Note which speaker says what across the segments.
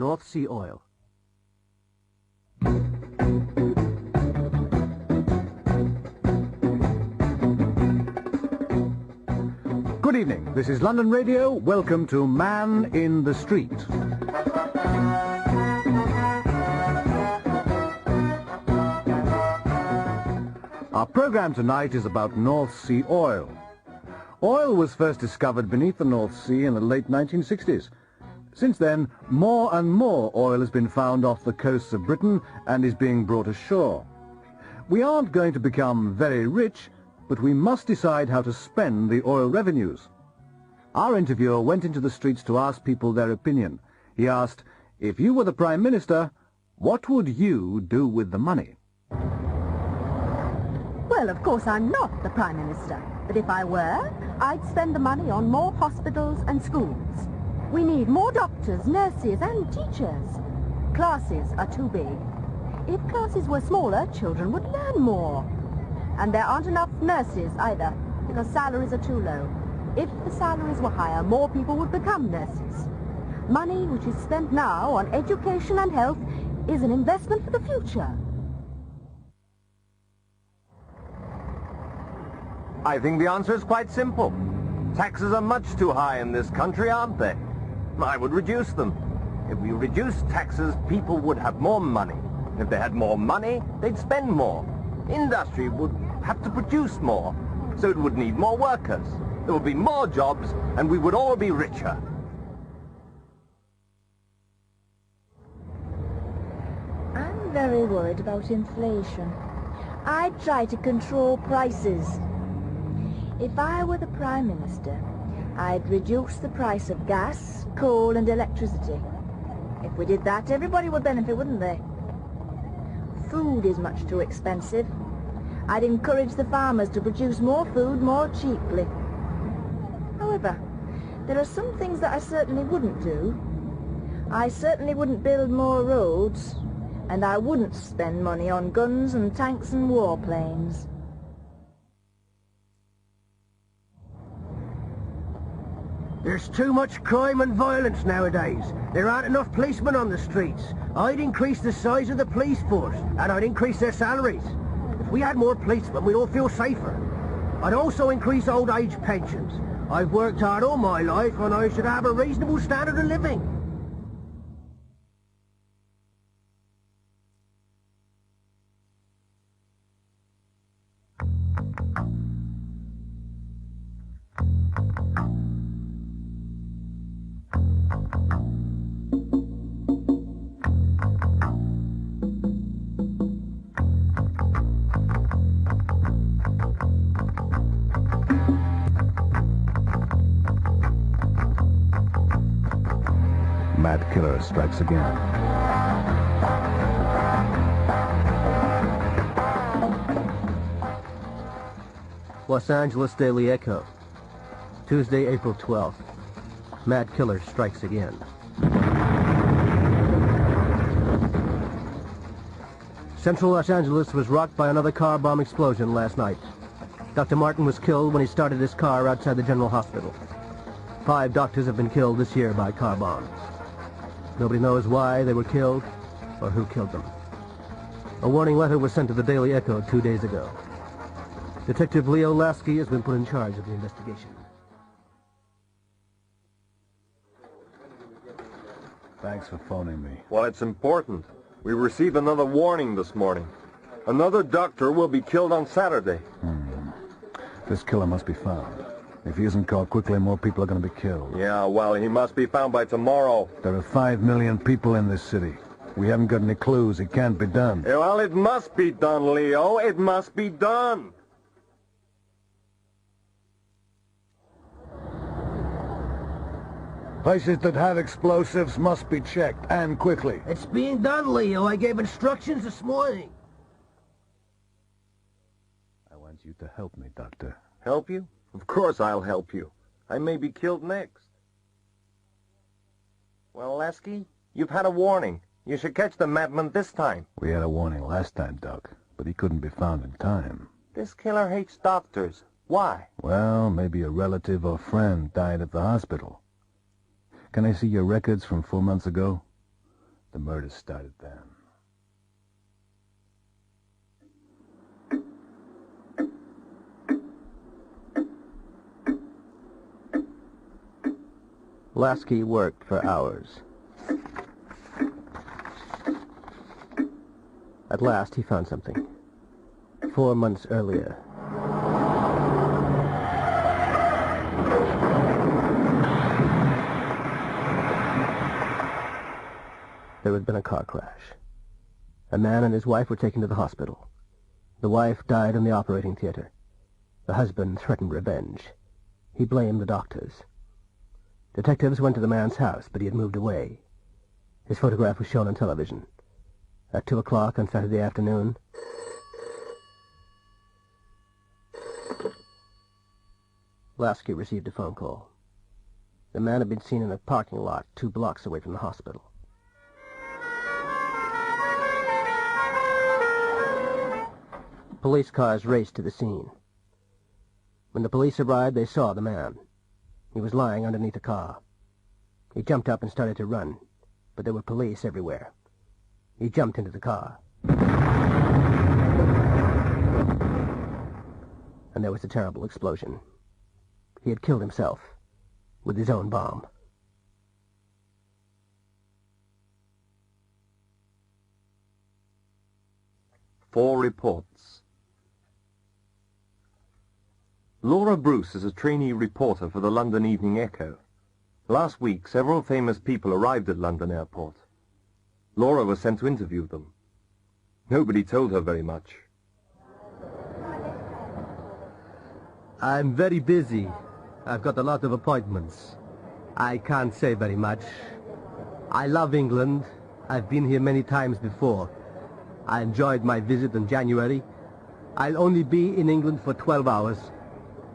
Speaker 1: North Sea oil.
Speaker 2: Good evening. This is London Radio. Welcome to Man in the Street. Our program tonight is about North Sea oil. Oil was first discovered beneath the North Sea in the late 1960s. Since then, more and more oil has been found off the coasts of Britain and is being brought ashore. We aren't going to become very rich, but we must decide how to spend the oil revenues. Our interviewer went into the streets to ask people their opinion. He asked, if you were the Prime Minister, what would you do with the money?
Speaker 3: Well, of course I'm not the Prime Minister, but if I were, I'd spend the money on more hospitals and schools. We need more doctors, nurses and teachers. Classes are too big. If classes were smaller, children would learn more. And there aren't enough nurses either, because salaries are too low. If the salaries were higher, more people would become nurses. Money which is spent now on education and health is an investment for the future.
Speaker 4: I think the answer is quite simple. Taxes are much too high in this country, aren't they? I would reduce them. If we reduced taxes, people would have more money. If they had more money, they'd spend more. Industry would have to produce more, so it would need more workers. There would be more jobs, and we would all be richer.
Speaker 5: I'm very worried about inflation. I'd try to control prices. If I were the Prime Minister, I'd reduce the price of gas, coal and electricity. If we did that, everybody would benefit, wouldn't they? Food is much too expensive. I'd encourage the farmers to produce more food more cheaply. However, there are some things that I certainly wouldn't do. I certainly wouldn't build more roads, and I wouldn't spend money on guns and tanks and warplanes.
Speaker 6: There's too much crime and violence nowadays. There aren't enough policemen on the streets. I'd increase the size of the police force, and I'd increase their salaries. If we had more policemen, we'd all feel safer. I'd also increase old age pensions. I've worked hard all my life, and I should have a reasonable standard of living.
Speaker 2: Mad killer strikes again.
Speaker 1: Los Angeles Daily Echo, Tuesday, April 12th. Mad killer strikes again. Central Los Angeles was rocked by another car bomb explosion last night. Dr. Martin was killed when he started his car outside the General Hospital. 5 doctors have been killed this year by car bombs. Nobody knows why they were killed or who killed them. A warning letter was sent to the Daily Echo 2 days ago. Detective Leo Lasky has been put in charge of the investigation.
Speaker 2: Thanks for phoning me.
Speaker 4: Well, it's important. We received another warning this morning. Another doctor will be killed on Saturday.
Speaker 2: This killer must be found. If he isn't caught quickly, more people are going to be killed.
Speaker 4: Yeah, well, he must be found by tomorrow.
Speaker 2: There are 5 million people in this city. We haven't got any clues. It can't be done.
Speaker 4: Yeah, well, it must be done, Leo. It must be done.
Speaker 2: Places that have explosives must be checked, and quickly.
Speaker 6: It's being done, Leo. I gave instructions this morning.
Speaker 2: I want you to help me, Doctor.
Speaker 4: Help you? Of course I'll help you. I may be killed next. Well, Lasky, you've had a warning. You should catch the madman this time.
Speaker 2: We had a warning last time, Doc, but he couldn't be found in time.
Speaker 4: This killer hates doctors. Why?
Speaker 2: Well, maybe a relative or friend died at the hospital. Can I see your records from 4 months ago? The murder started then.
Speaker 1: Lasky worked for hours. At last he found something. 4 months earlier. There had been a car crash. A man and his wife were taken to the hospital. The wife died in the operating theater. The husband threatened revenge. He blamed the doctors. Detectives went to the man's house, but he had moved away. His photograph was shown on television. At 2 o'clock on Saturday afternoon, Lasky received a phone call. The man had been seen in a parking lot 2 blocks away from the hospital. Police cars raced to the scene. When the police arrived, they saw the man. He was lying underneath a car. He jumped up and started to run, but there were police everywhere. He jumped into the car. And there was a terrible explosion. He had killed himself with his own bomb.
Speaker 4: Four reports. Laura Bruce is a trainee reporter for the London Evening Echo. Last week, several famous people arrived at London Airport. Laura was sent to interview them. Nobody told her very much.
Speaker 1: I'm very busy. I've got a lot of appointments. I can't say very much. I love England. I've been here many times before. I enjoyed my visit in January. I'll only be in England for 12 hours.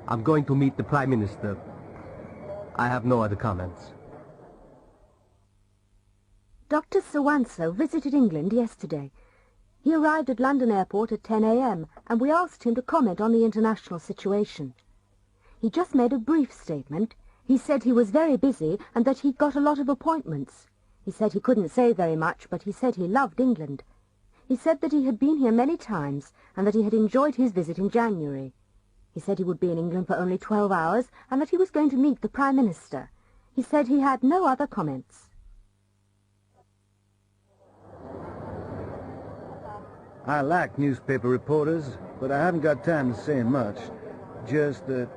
Speaker 1: I'm going to meet the Prime Minister. I have no other comments.
Speaker 3: Dr. Sawanso visited England yesterday. He arrived at London Airport at 10 a.m. and we asked him to comment on the international situation. He just made a brief statement. He said he was very busy and that he'd got a lot of appointments. He said he couldn't say very much, but he said he loved England. He said that he had been here many times and that he had enjoyed his visit in January. He said he would be in England for only 12 hours and that he was going to meet the Prime Minister. He said he had no other comments.
Speaker 2: I like newspaper reporters, but I haven't got time to say much. Just that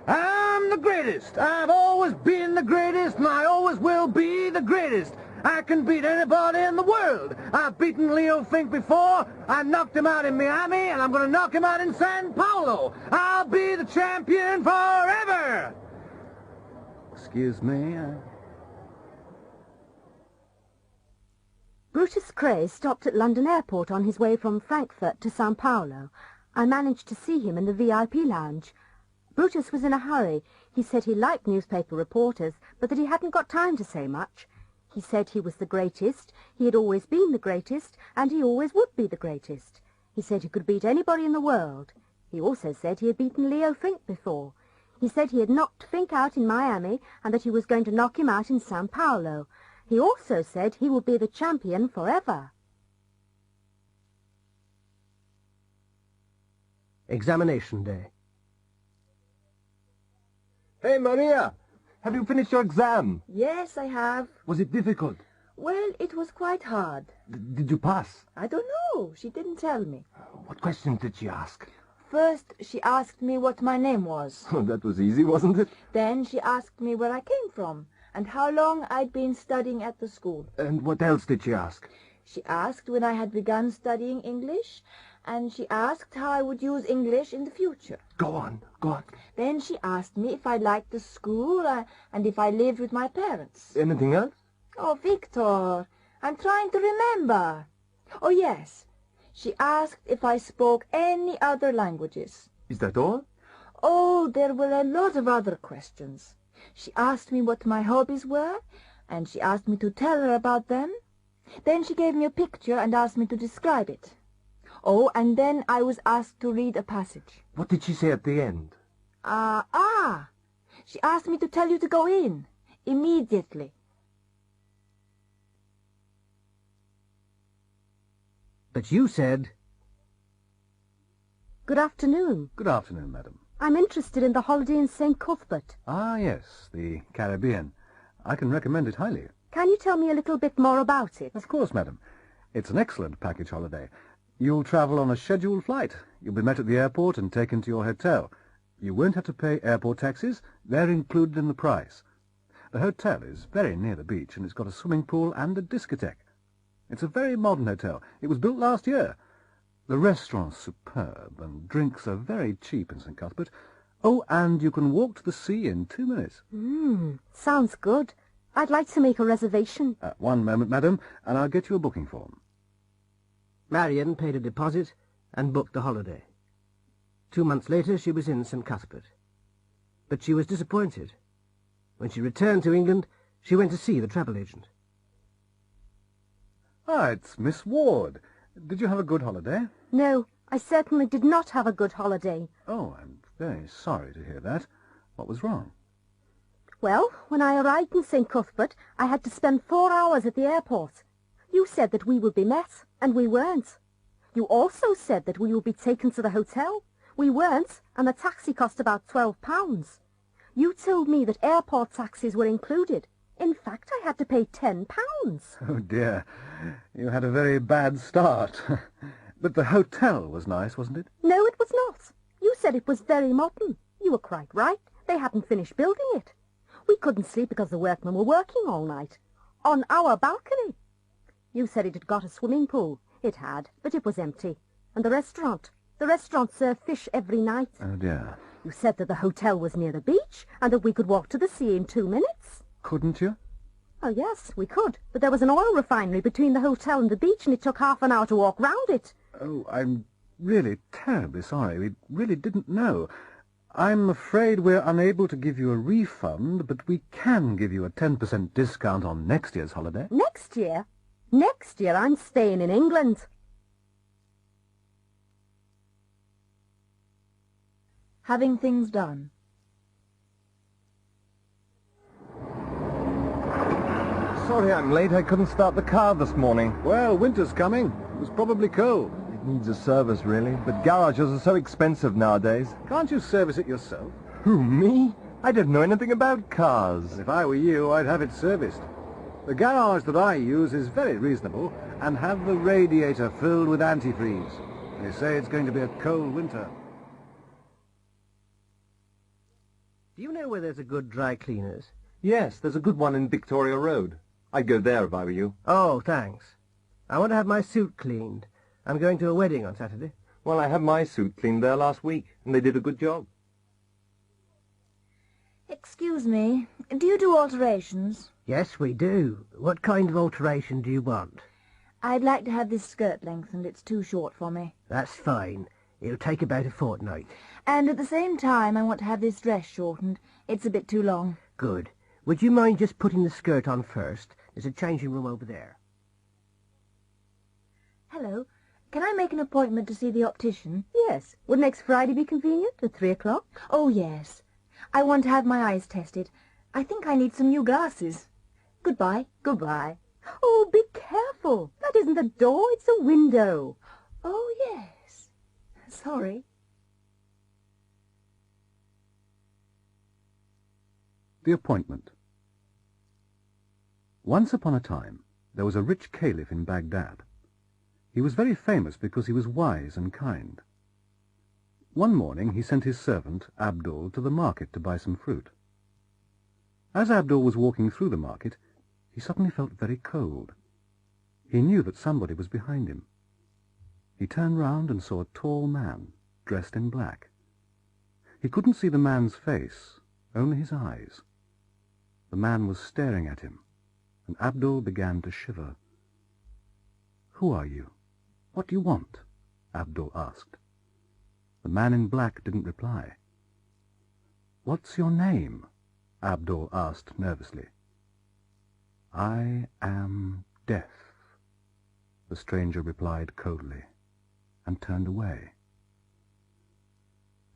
Speaker 2: I'm the greatest. I've always been the greatest, and I always will be the greatest. I can beat anybody in the world. I've beaten Leo Fink before. I knocked him out in Miami, and I'm going to knock him out in San Paulo. I'll be the champion forever. Excuse me.
Speaker 3: Brutus Cray stopped at London Airport on his way from Frankfurt to Sao Paulo. I managed to see him in the VIP lounge. Brutus was in a hurry. He said he liked newspaper reporters, but that he hadn't got time to say much. He said he was the greatest, he had always been the greatest, and he always would be the greatest. He said he could beat anybody in the world. He also said he had beaten Leo Fink before. He said he had knocked Fink out in Miami, and that he was going to knock him out in Sao Paulo. He also said he would be the champion forever.
Speaker 1: Examination day.
Speaker 4: Hey, Maria! Have you finished your exam?
Speaker 5: Yes, I have.
Speaker 4: Was it difficult?
Speaker 5: Well, it was quite hard.
Speaker 4: Did you pass?
Speaker 5: I don't know. She didn't tell me.
Speaker 4: What questions did she ask?
Speaker 5: First, she asked me what my name was.
Speaker 4: Oh, that was easy, wasn't it?
Speaker 5: Then she asked me where I came from and how long I'd been studying at the school.
Speaker 4: And what else did she ask?
Speaker 5: She asked when I had begun studying English, and she asked how I would use English in the future.
Speaker 4: Go on, go on.
Speaker 5: Then she asked me if I liked the school and if I lived with my parents.
Speaker 4: Anything else?
Speaker 5: Oh, Victor, I'm trying to remember. Oh, yes. She asked if I spoke any other languages.
Speaker 4: Is that all?
Speaker 5: Oh, there were a lot of other questions. She asked me what my hobbies were, and she asked me to tell her about them. Then she gave me a picture and asked me to describe it. Oh, and then I was asked to read a passage.
Speaker 4: What did she say at the end?
Speaker 5: She asked me to tell you to go in, immediately.
Speaker 1: But you said...
Speaker 3: Good afternoon.
Speaker 2: Good afternoon, madam.
Speaker 3: I'm interested in the holiday in St. Cuthbert.
Speaker 2: Ah, yes, the Caribbean. I can recommend it highly.
Speaker 3: Can you tell me a little bit more about it?
Speaker 2: Of course, madam. It's an excellent package holiday. You'll travel on a scheduled flight. You'll be met at the airport and taken to your hotel. You won't have to pay airport taxes. They're included in the price. The hotel is very near the beach, and it's got a swimming pool and a discotheque. It's a very modern hotel. It was built last year. The restaurant's superb, and drinks are very cheap in St. Cuthbert. Oh, and you can walk to the sea in 2 minutes.
Speaker 3: Sounds good. I'd like to make a reservation.
Speaker 2: One moment, madam, and I'll get you a booking form.
Speaker 1: Marion paid a deposit and booked the holiday. 2 months later, she was in St. Cuthbert. But she was disappointed. When she returned to England, she went to see the travel agent.
Speaker 2: Ah, it's Miss Ward. Did you have a good holiday?
Speaker 3: No, I certainly did not have a good holiday.
Speaker 2: Oh, I'm very sorry to hear that. What was wrong?
Speaker 3: Well, when I arrived in St. Cuthbert, I had to spend 4 hours at the airport. You said that we would be met, and we weren't. You also said that we would be taken to the hotel. We weren't, and the taxi cost about £12. You told me that airport taxis were included. In fact, I had to pay £10.
Speaker 2: Oh, dear. You had a very bad start. But the hotel was nice, wasn't it?
Speaker 3: No, it was not. You said it was very modern. You were quite right. They hadn't finished building it. We couldn't sleep because the workmen were working all night. On our balcony. You said it had got a swimming pool. It had, but it was empty. And the restaurant. The restaurant served fish every night.
Speaker 2: Oh, dear.
Speaker 3: You said that the hotel was near the beach and that we could walk to the sea in 2 minutes.
Speaker 2: Couldn't you?
Speaker 3: Oh, yes, we could. But there was an oil refinery between the hotel and the beach, and it took half an hour to walk round it.
Speaker 2: Oh, I'm really terribly sorry. We really didn't know. I'm afraid we're unable to give you a refund, but we can give you a 10% discount on next year's holiday.
Speaker 3: Next year? Next year I'm staying in England.
Speaker 5: Having things done.
Speaker 4: Sorry I'm late. I couldn't start the car this morning.
Speaker 2: Well, winter's coming. It was probably cold.
Speaker 4: It needs a service, really. But garages are so expensive nowadays.
Speaker 2: Can't you service it yourself?
Speaker 4: Who, me? I don't know anything about cars.
Speaker 2: If I were you, I'd have it serviced. The garage that I use is very reasonable and have the radiator filled with antifreeze. They say it's going to be a cold winter.
Speaker 1: Do you know where there's a good dry cleaners?
Speaker 4: Yes, there's a good one in Victoria Road. I'd go there if I were you.
Speaker 1: Oh, thanks. I want to have my suit cleaned. I'm going to a wedding on Saturday.
Speaker 4: Well, I had my suit cleaned there last week, and they did a good job.
Speaker 5: Excuse me, do you do alterations?
Speaker 1: Yes, we do. What kind of alteration do you want?
Speaker 5: I'd like to have this skirt lengthened. It's too short for me.
Speaker 1: That's fine. It'll take about a fortnight.
Speaker 5: And at the same time, I want to have this dress shortened. It's a bit too long.
Speaker 1: Good. Would you mind just putting the skirt on first? There's a changing room over there.
Speaker 5: Hello. Can I make an appointment to see the optician?
Speaker 3: Yes. Would next Friday be convenient at 3 o'clock?
Speaker 5: Oh, yes. I want to have my eyes tested. I think I need some new glasses. Goodbye.
Speaker 3: Goodbye. Oh, be careful. That isn't a door, it's a window.
Speaker 5: Oh, yes. Sorry.
Speaker 2: The appointment. Once upon a time, there was a rich caliph in Baghdad. He was very famous because he was wise and kind. One morning he sent his servant, Abdul, to the market to buy some fruit. As Abdul was walking through the market, he suddenly felt very cold. He knew that somebody was behind him. He turned round and saw a tall man, dressed in black. He couldn't see the man's face, only his eyes. The man was staring at him, and Abdul began to shiver. "Who are you? What do you want?" Abdul asked. The man in black didn't reply. "What's your name?" Abdul asked nervously. "I am Death," the stranger replied coldly, and turned away.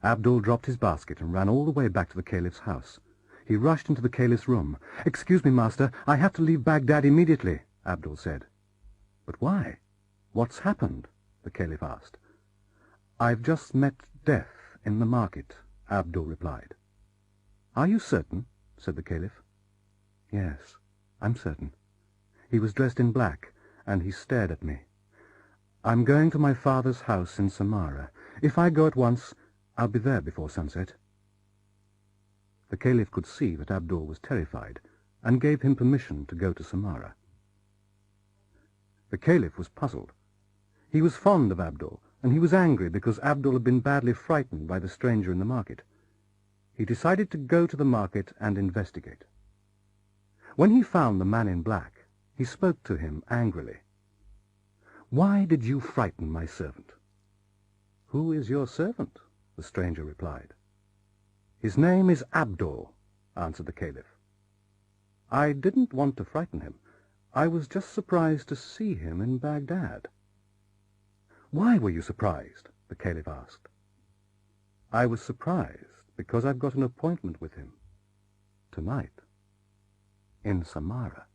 Speaker 2: Abdul dropped his basket and ran all the way back to the caliph's house. He rushed into the caliph's room. "Excuse me, master, I have to leave Baghdad immediately," Abdul said. "But why? "What's happened?" the Caliph asked. "I've just met death in the market," Abdul replied. "Are you certain?" said the Caliph. "Yes, I'm certain. He was dressed in black, and he stared at me. I'm going to my father's house in Samara. If I go at once, I'll be there before sunset." The Caliph could see that Abdul was terrified, and gave him permission to go to Samara. The Caliph was puzzled. He was fond of Abdul, and he was angry because Abdul had been badly frightened by the stranger in the market. He decided to go to the market and investigate. When he found the man in black, he spoke to him angrily. "Why did you frighten my servant?" "Who is your servant?" the stranger replied. "His name is Abdul," answered the Caliph. "I didn't want to frighten him. I was just surprised to see him in Baghdad." "Why were you surprised?" the Caliph asked. "I was surprised because I've got an appointment with him tonight in Samara."